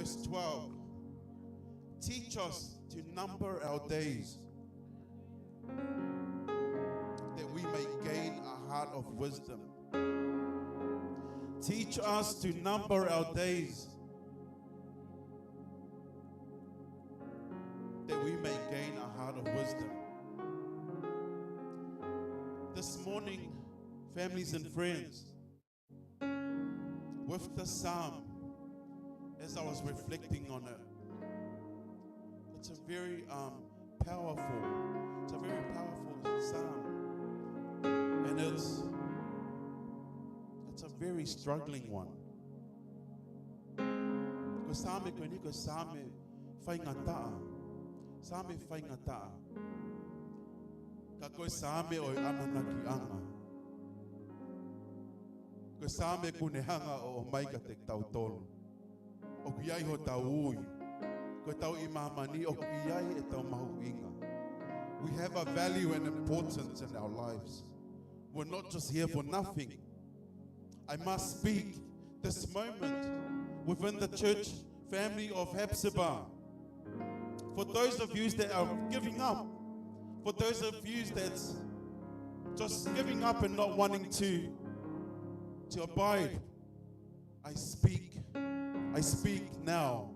verse 12. Teach us to number our days, that we may gain a heart of wisdom. Teach us to number our days, that we may gain a heart of wisdom. This morning, families and friends, with the psalm, as I was reflecting on it, it's a very powerful psalm, and it's a very struggling one. Ko same ko ni ko same faingata, same faingata. Ka ko same o ananaki anga. Ko same ko ne hanga o mai ka te tau tolu. O ku iai ho tau ui. Ko tau imamani o ku iai e tau mahu inga. We have a value and importance in our lives. We're not just here for nothing. I must speak this moment within the church family of Hephzibah. For those of you that are giving up, for those of you that's just giving up and not wanting to abide, I speak now.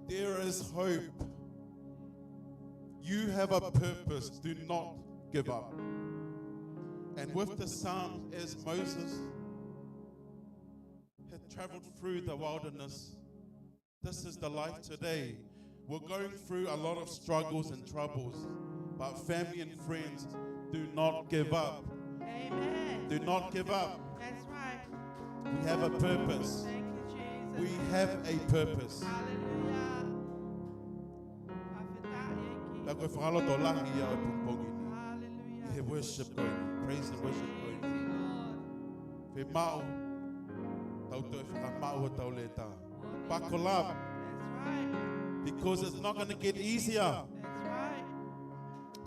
There is hope. You have a purpose. Do not give up. And with the Psalms, as Moses had traveled through the wilderness, this is the life today. We're going through a lot of struggles and troubles, but family and friends, do not give up. Amen. Do not give up. That's right. We have a purpose. Thank you, Jesus. We have a purpose. Hallelujah. Hallelujah. We worship God. Praise and worship Praise God. you, Fe mau, tau te whakamau tau le tā. Buckle up, Lord. That's right. because it's not going to get easier. That's right.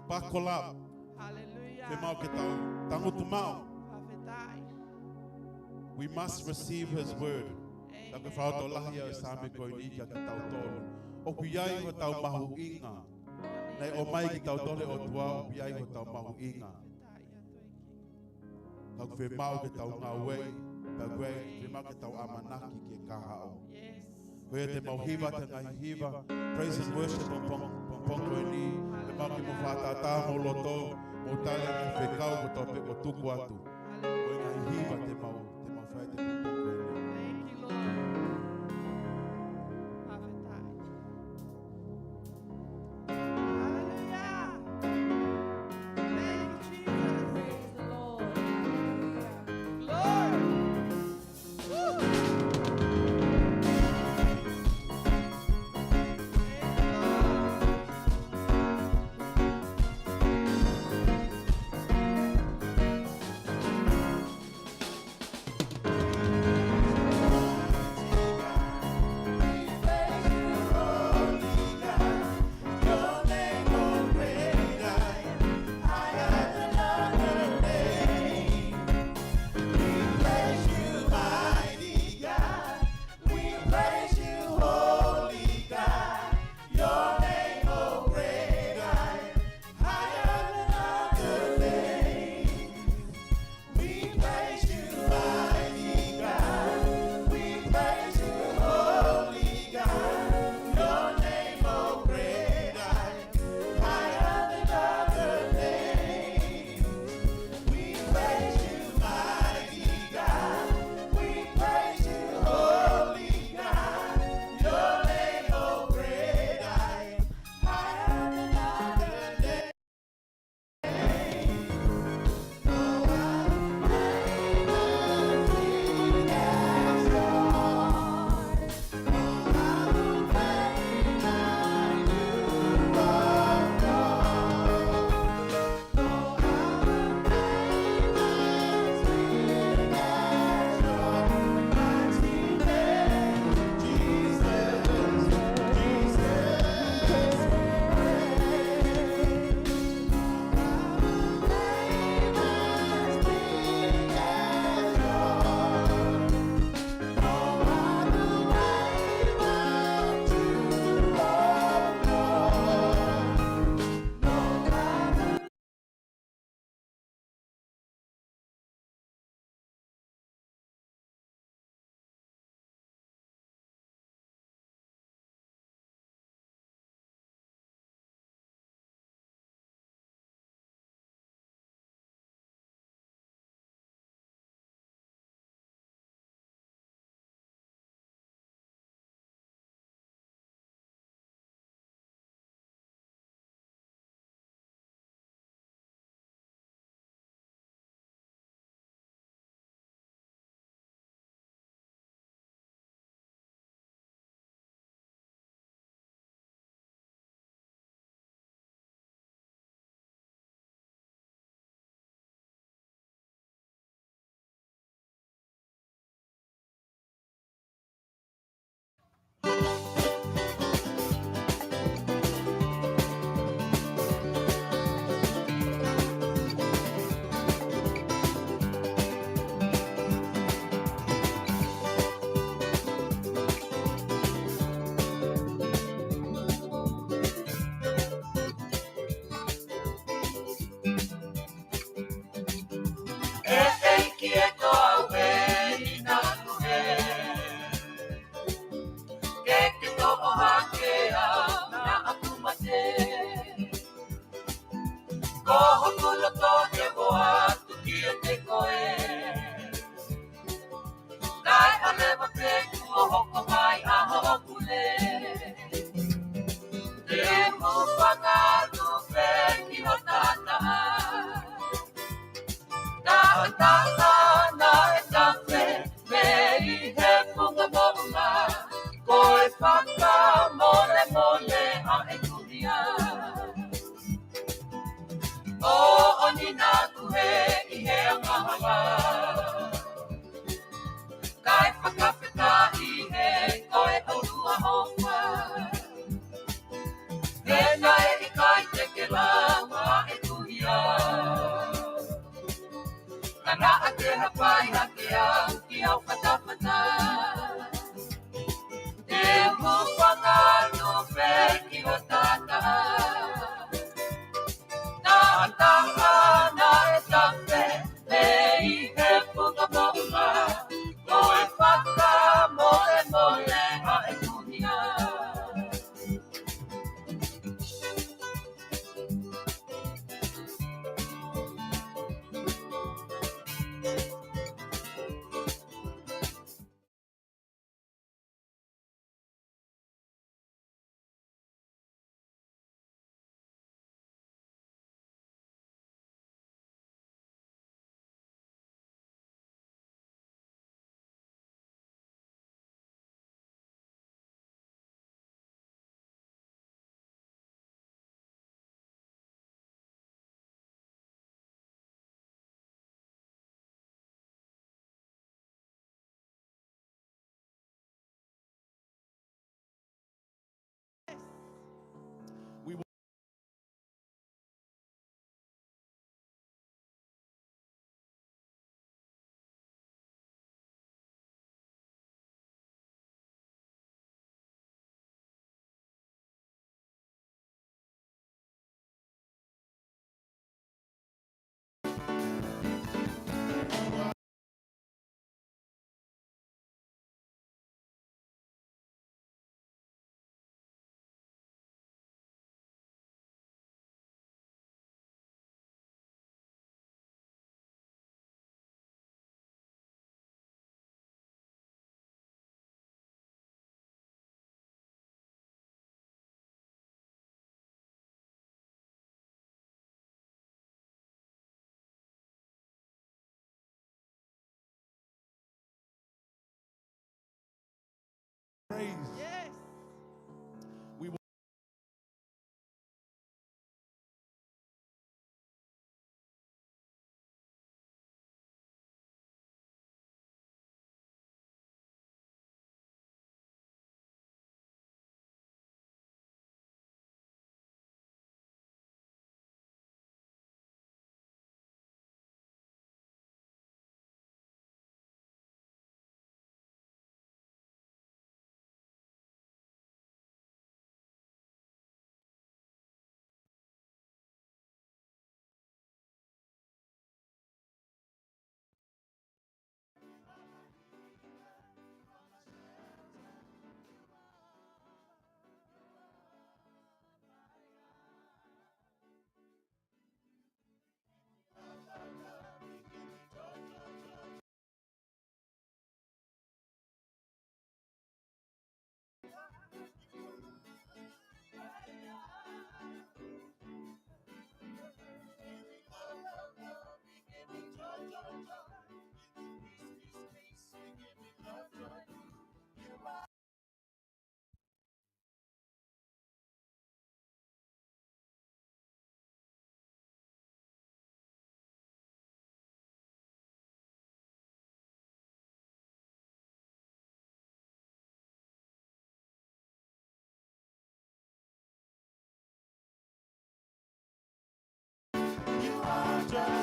Buckle up. Hallelujah. Fe mau ke tau, tangutu mau. Hafetai. We must receive His word. Amen. Taka whao tau lahi au same koe ni kia ka tau tolu. O ku iai ho tau mahu inga. Nei o mai ki tau tole o tua o ku iai ho tau mahu inga. Kau whe mau ke tau ngā wei, pa wei, whe mau ke tau amanaki ke kahao. Yes. Koe te mauhiwa te ngai hiwa, praise and worship pong koe ni, te mau ki mo whātātā mo loto, mo tala ki whekau ko tau pe mo tuku atu. Koe ngai hiwa te mau whai te pong koe ni. Thank you, Lord. Hafetai. Hallelujah. Thank you, Jesus. Praise the Lord. Glory. Woo. Praise the Lord. just